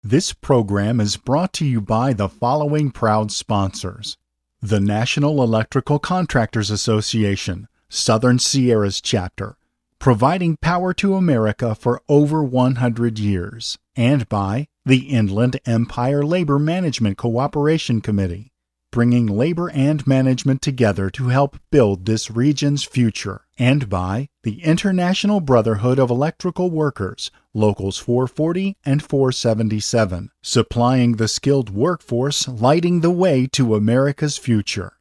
This program is brought to you by the following proud sponsors: the National Electrical Contractors Association, Southern Sierras Chapter, providing power to America for over 100 years, and by the Inland Empire Labor Management Cooperation Committee, bringing labor and management together to help build this region's future, and by the International Brotherhood of Electrical Workers, Locals 440 and 477, supplying the skilled workforce lighting the way to America's future.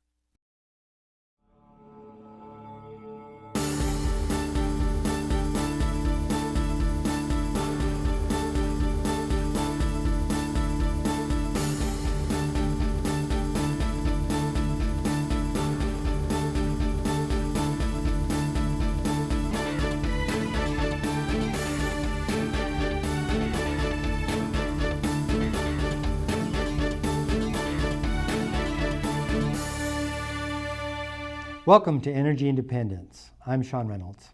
Welcome to Energy Independence. I'm Sean Reynolds.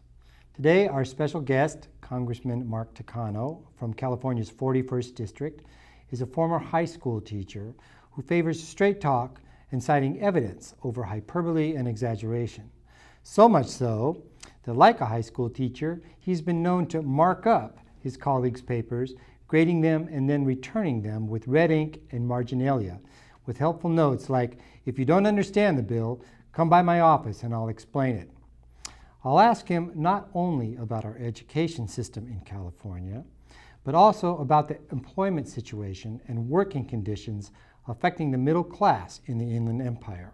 Today, our special guest, Congressman Mark Takano from California's 41st District, is a former high school teacher who favors straight talk and citing evidence over hyperbole and exaggeration. So much so that, like a high school teacher, he's been known to mark up his colleagues' papers, grading them and then returning them with red ink and marginalia, with helpful notes like, "If you don't understand the bill, come by my office and I'll explain it." I'll ask him not only about our education system in California, but also about the employment situation and working conditions affecting the middle class in the Inland Empire.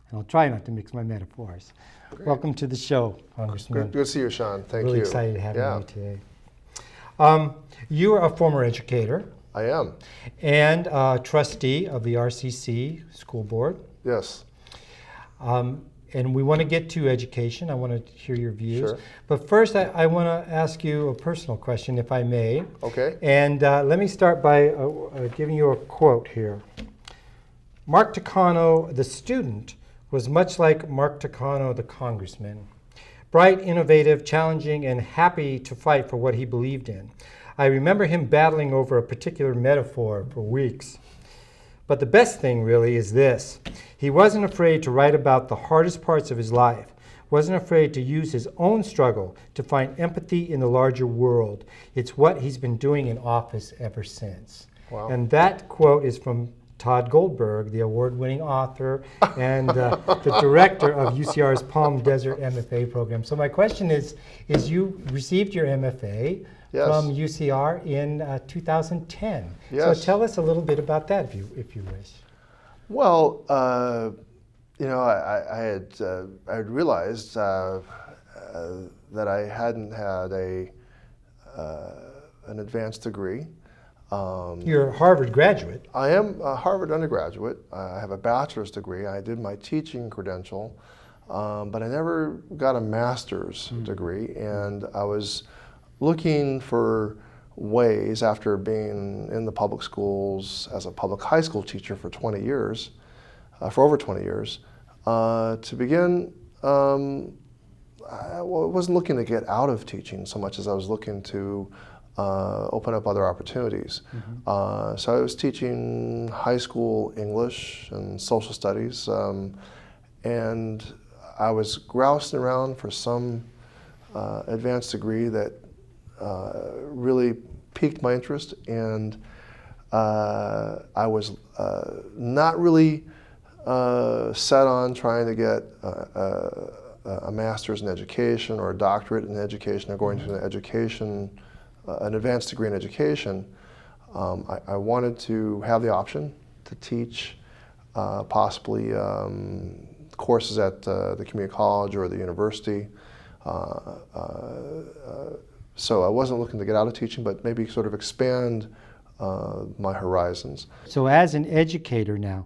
And I'll try not to mix my metaphors. Great. Welcome to the show, Congressman. Good to see you, Sean. Thank you. Really excited to have you today. You are a former educator. I am. And a trustee of the RCC School Board. Yes. And we want to get to education. I want to hear your views. Sure. But first, I want to ask you a personal question, if I may. Okay. And let me start by giving you a quote here. Mark Takano, the student, was much like Mark Takano, the congressman. Bright, innovative, challenging, and happy to fight for what he believed in. I remember him battling over a particular metaphor for weeks. But the best thing really is this. He wasn't afraid to write about the hardest parts of his life, wasn't afraid to use his own struggle to find empathy in the larger world. It's what he's been doing in office ever since. Wow. And that quote is from Todd Goldberg, the award-winning author and the director of UCR's Palm Desert MFA program. So my question is you received your MFA Yes. from UCR in 2010. Yes. So tell us a little bit about that, if you wish. Well, I had realized that I hadn't had an advanced degree. You're a Harvard graduate. I am a Harvard undergraduate. I have a bachelor's degree. I did my teaching credential, but I never got a master's degree, and I was looking for ways, after being in the public schools as a public high school teacher for 20 years, for over 20 years, to begin, I wasn't looking to get out of teaching so much as I was looking to open up other opportunities. Mm-hmm. So I was teaching high school English and social studies, and I was grousing around for some advanced degree that really piqued my interest, and I was not really set on trying to get a master's in education or a doctorate in education or going to an advanced degree in education. I wanted to have the option to teach possibly courses at the community college or the university. So I wasn't looking to get out of teaching, but maybe sort of expand my horizons. So as an educator now,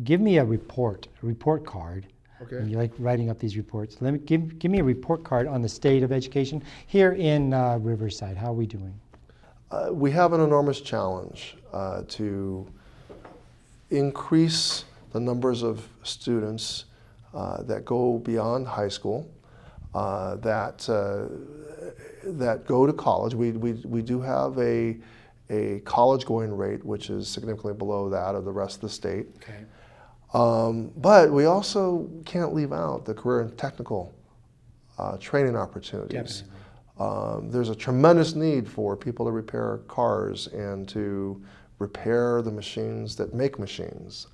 give me a report card. Okay. And you like writing up these reports. Give me a report card on the state of education here in Riverside. How are we doing? We have an enormous challenge to increase the numbers of students that go beyond high school, that go to college. We do have a a college-going rate, which is significantly below that of the rest of the state. Okay. But we also can't leave out the career and technical training opportunities. There's a tremendous need for people to repair cars and to repair the machines that make machines,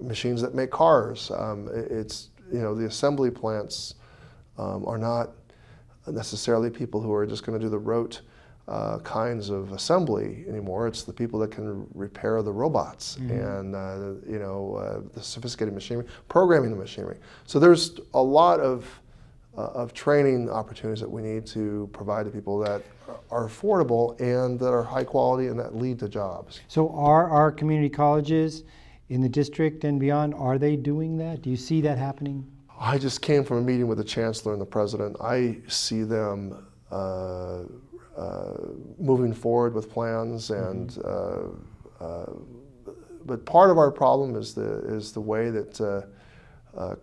machines that make cars. It's, the assembly plants are not necessarily people who are just going to do the rote kinds of assembly anymore. It's the people that can repair the robots and the sophisticated machinery, programming the machinery. So there's a lot of training opportunities that we need to provide to people that are affordable and that are high quality and that lead to jobs. So are our community colleges in the district and beyond, are they doing that? Do you see that happening? I just came from a meeting with the chancellor and the president. I see them moving forward with plans, and but part of our problem is the way that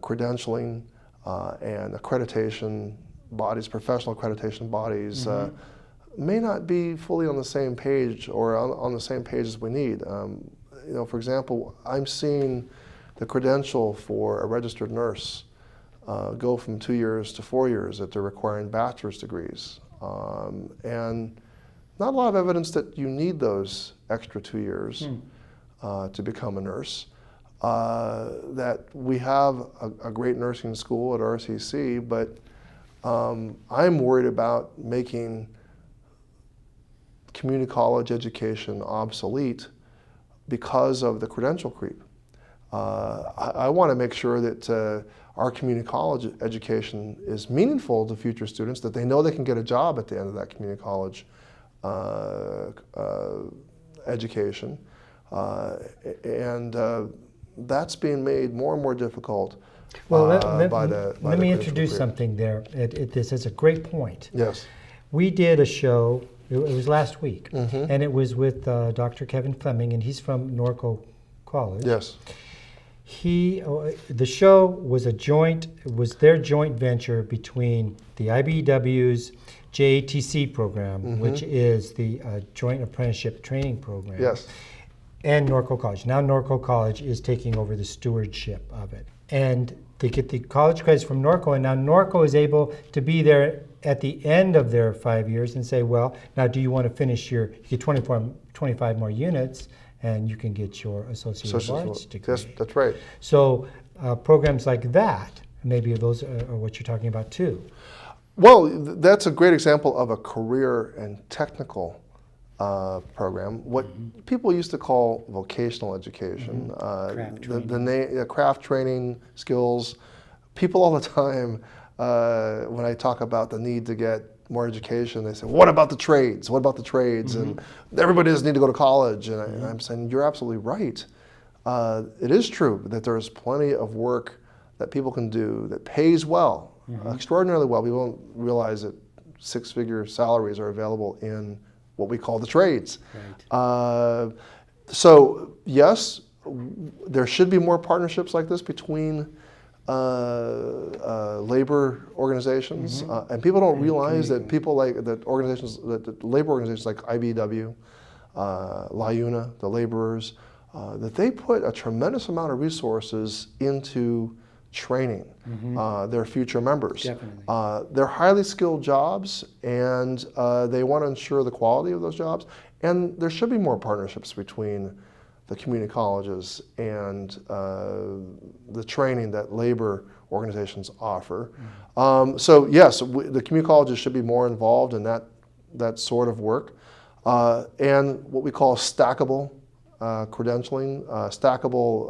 credentialing and accreditation bodies, professional accreditation bodies, may not be fully on the same page or on the same page as we need. For example, I'm seeing the credential for a registered nurse go from 2 years to 4 years that they're requiring bachelor's degrees. And not a lot of evidence that you need those extra 2 years to become a nurse. That we have a great nursing school at RCC, but I'm worried about making community college education obsolete because of the credential creep. I want to make sure that our community college education is meaningful to future students, that they know they can get a job at the end of that community college education. That's being made more and more difficult. Well, let me introduce something there. This is a great point. Yes. We did a show, it was last week, and it was with Dr. Kevin Fleming, and he's from Norco College. Yes. The show was their joint venture between the IBEW's JATC program, which is the Joint Apprenticeship Training Program. Yes. And Norco College. Now Norco College is taking over the stewardship of it. And they get the college credits from Norco, and now Norco is able to be there at the end of their 5 years and say, well, now do you want to finish you get 25 more units, and you can get your Associate of Arts degree. Yes, that's right. So programs like that, maybe those are what you're talking about too. Well, that's a great example of a career and technical program, what people used to call vocational education, craft training skills. People all the time, when I talk about the need to get more education, they say, what about the trades? What about the trades? And everybody doesn't need to go to college. And I'm saying, you're absolutely right. It is true that there's plenty of work that people can do that pays well, extraordinarily well. People don't realize that six-figure salaries are available in what we call the trades. Right. So yes, there should be more partnerships like this between labor organizations, and people don't realize that labor organizations like IBEW, LIUNA, the laborers, that they put a tremendous amount of resources into training their future members. They're highly skilled jobs, and they want to ensure the quality of those jobs. And there should be more partnerships between the community colleges and the training that labor organizations offer. So yes, the community colleges should be more involved in that sort of work. And what we call stackable credentialing, stackable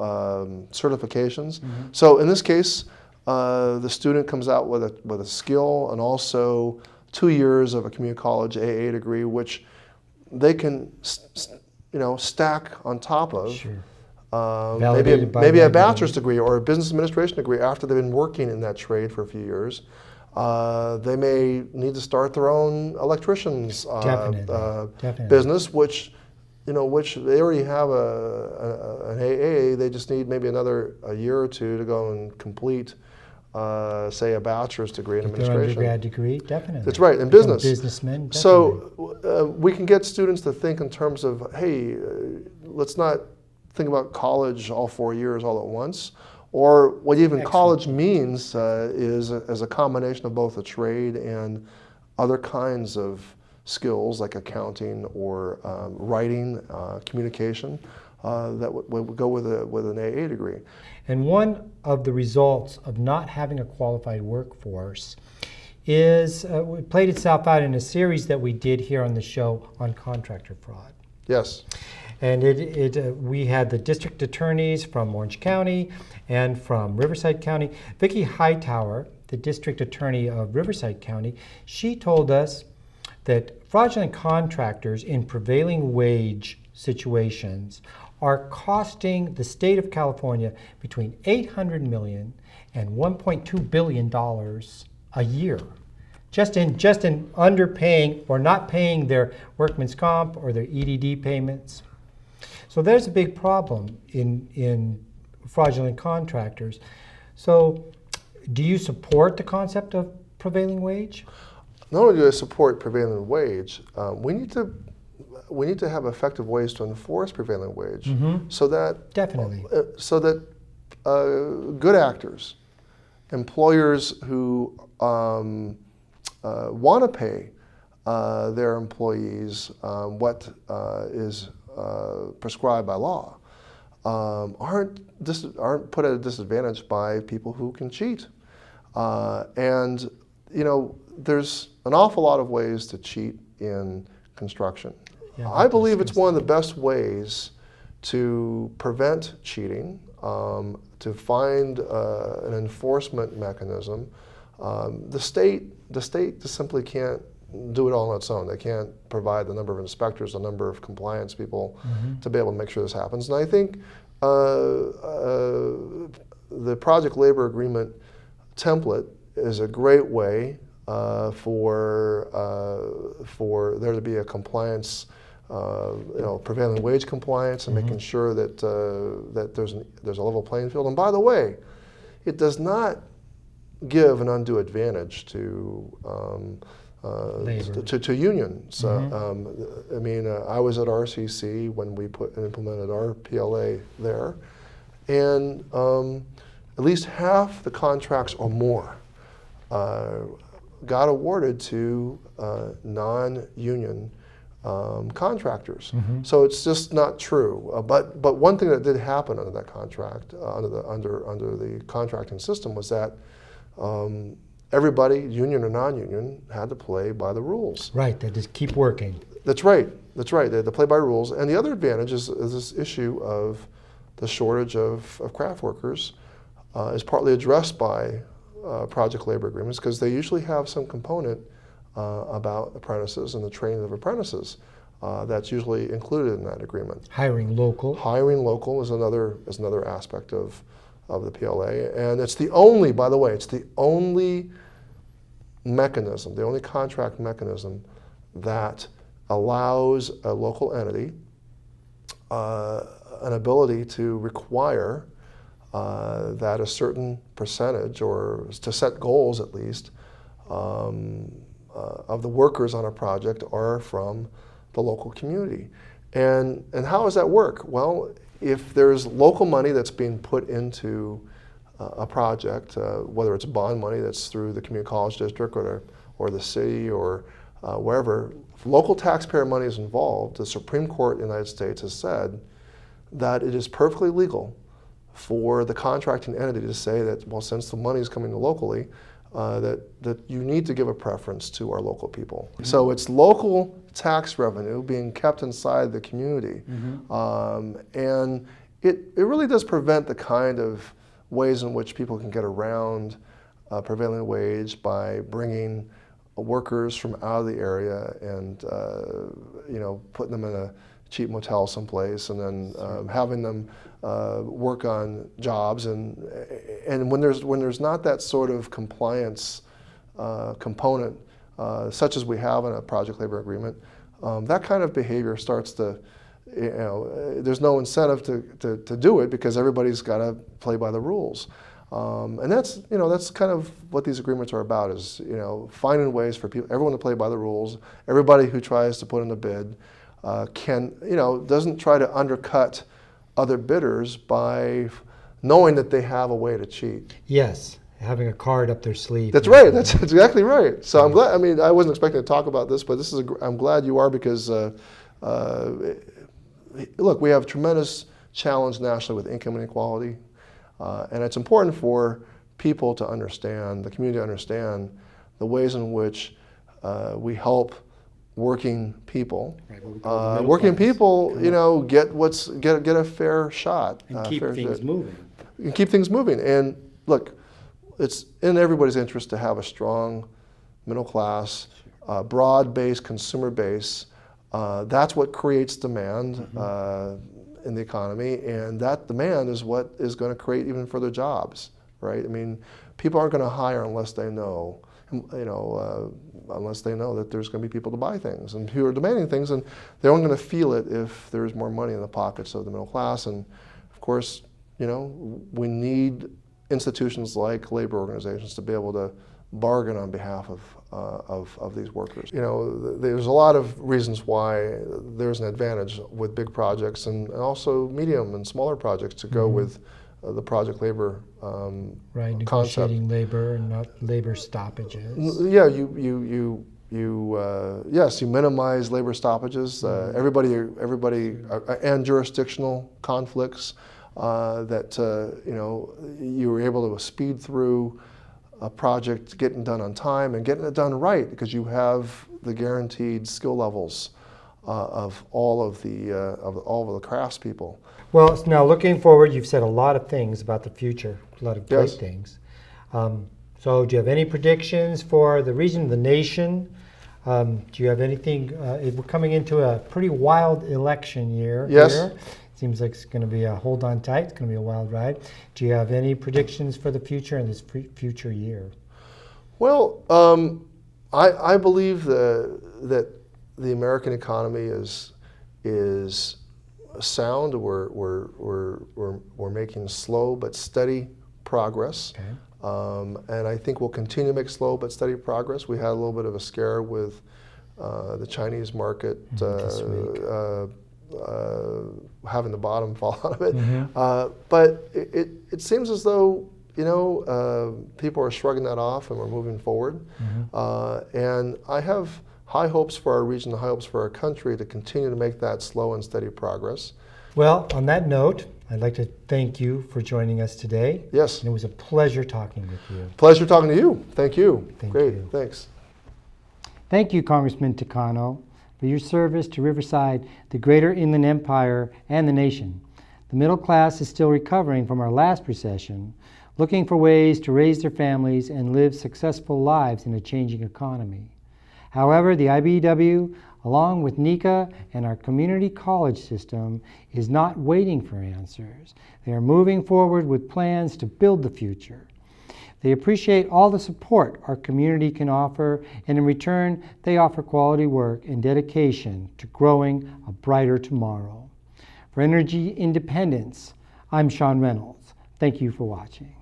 certifications. So in this case, the student comes out with a skill and also 2 years of a community college AA degree, which they can stack on top of. Sure. Maybe a bachelor's degree or a business administration degree after they've been working in that trade for a few years. They may need to start their own electrician's business, which they already have an AA. They just need maybe a year or two to go and complete say, a bachelor's degree in If they're administration. undergrad degree, definitely. That's right, in Become business. Businessmen, definitely. So we can get students to think in terms of, hey, let's not think about college all 4 years all at once. Or what even Excellent. college means is as a combination of both a trade and other kinds of skills like accounting or writing, communication, that would go with an AA degree. And one of the results of not having a qualified workforce is it played itself out in a series that we did here on the show on contractor fraud. Yes. And we had the district attorneys from Orange County and from Riverside County. Vicki Hightower, the district attorney of Riverside County, she told us that fraudulent contractors in prevailing wage situations are costing the state of California between $800 million and $1.2 billion a year. Just in underpaying or not paying their workman's comp or their EDD payments. So there's a big problem in fraudulent contractors. So do you support the concept of prevailing wage? Not only do I support prevailing wage, we need to have effective ways to enforce prevailing wage, so that Definitely. Good actors, employers who want to pay their employees what is prescribed by law, aren't put at a disadvantage by people who can cheat. And there's an awful lot of ways to cheat in construction. Yeah, I believe it's one of the best ways to prevent cheating, to find an enforcement mechanism. The state just simply can't do it all on its own. They can't provide the number of inspectors, the number of compliance people to be able to make sure this happens. And I think the project labor agreement template is a great way for there to be a compliance, prevailing wage compliance, and making sure that that there's a level playing field. And by the way, it does not give an undue advantage to unions. I mean, I was at RCC when we implemented our PLA there, and at least half the contracts or more got awarded to non-union contractors. So it's just not true. But one thing that did happen under that contract, under the contracting system, was that everybody, union or non-union, had to play by the rules. Right, they just keep working. That's right. They had to play by rules. And the other advantage is this issue of the shortage of craft workers is partly addressed by project labor agreements, because they usually have some component about apprentices and the training of apprentices that's usually included in that agreement. Hiring local. Hiring local is another aspect of the PLA, and it's the only, by the way, it's the only mechanism, the only contract mechanism that allows a local entity an ability to require that a certain percentage, or to set goals at least, of the workers on a project are from the local community. And how does that work? Well, if there's local money that's being put into a project, whether it's bond money that's through the community college district or the city or wherever, if local taxpayer money is involved, the Supreme Court in the United States has said that it is perfectly legal for the contracting entity to say that, well, since the money is coming locally, that you need to give a preference to our local people. So it's local tax revenue being kept inside the community. And it really does prevent the kind of ways in which people can get around prevailing wage by bringing workers from out of the area and putting them in a cheap motel someplace, and then having them work on jobs, and when there's not that sort of compliance component, such as we have in a project labor agreement, that kind of behavior starts to, there's no incentive to do it, because everybody's got to play by the rules. And that's kind of what these agreements are about, is finding ways for everyone to play by the rules. Everybody who tries to put in a bid doesn't try to undercut other bidders by knowing that they have a way to cheat. Yes, having a card up their sleeve. That's right. That's exactly right. So I'm glad. I mean, I wasn't expecting to talk about this, but I'm glad you are, because look, we have tremendous challenge nationally with income inequality, and it's important for people to understand, the community to understand, the ways in which we help working people. Right, working people, get a fair shot and keep things moving. And keep things moving. And look, it's in everybody's interest to have a strong middle class, broad-based consumer base. That's what creates demand in the economy, and that demand is what is going to create even further jobs, right? I mean, people aren't going to hire unless they know, unless they know that there's going to be people to buy things and who are demanding things, and they're only going to feel it if there's more money in the pockets of the middle class. And of course, we need institutions like labor organizations to be able to bargain on behalf of these workers. There's a lot of reasons why there's an advantage with big projects and also medium and smaller projects to go with the project labor right, concept. Negotiating labor and not labor stoppages. Yeah, yes, you minimize labor stoppages. Everybody, and jurisdictional conflicts that you were able to speed through a project getting done on time and getting it done right, because you have the guaranteed skill levels of all of the craftspeople. Well, now looking forward, you've said a lot of things about the future, a lot of great Yes. things. So do you have any predictions for the region, the nation? Do you have anything, we're coming into a pretty wild election year Yes. here. Seems like it's going to be a hold on tight, it's going to be a wild ride. Do you have any predictions for the future in this future year? Well, I believe that the American economy is sound. We're making slow but steady progress. Okay. And I think we'll continue to make slow but steady progress. We had a little bit of a scare with the Chinese market This week. having the bottom fall out of it. But it seems as though people are shrugging that off and we're moving forward. And I have high hopes for our region, high hopes for our country to continue to make that slow and steady progress. Well, on that note, I'd like to thank you for joining us today. Yes. And it was a pleasure talking with you. Pleasure talking to you. Thank you. Thank Great. you. Thanks. Thank you, Congressman Takano, for your service to Riverside, the greater Inland Empire, and the nation. The middle class is still recovering from our last recession, looking for ways to raise their families and live successful lives in a changing economy. However, the IBEW, along with NECA and our community college system, is not waiting for answers. They are moving forward with plans to build the future. They appreciate all the support our community can offer, and in return, they offer quality work and dedication to growing a brighter tomorrow. For Energy Independence, I'm Sean Reynolds. Thank you for watching.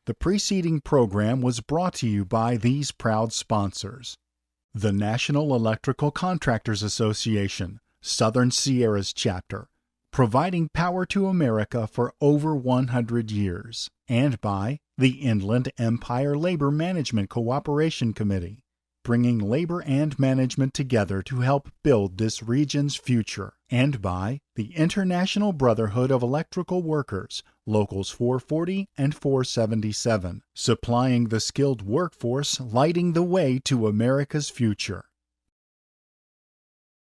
The preceding program was brought to you by these proud sponsors: the National Electrical Contractors Association, Southern Sierras Chapter, providing power to America for over 100 years, and by the Inland Empire Labor Management Cooperation Committee, bringing labor and management together to help build this region's future and by the International Brotherhood of Electrical Workers, Locals 440 and 477, supplying the skilled workforce lighting the way to America's future.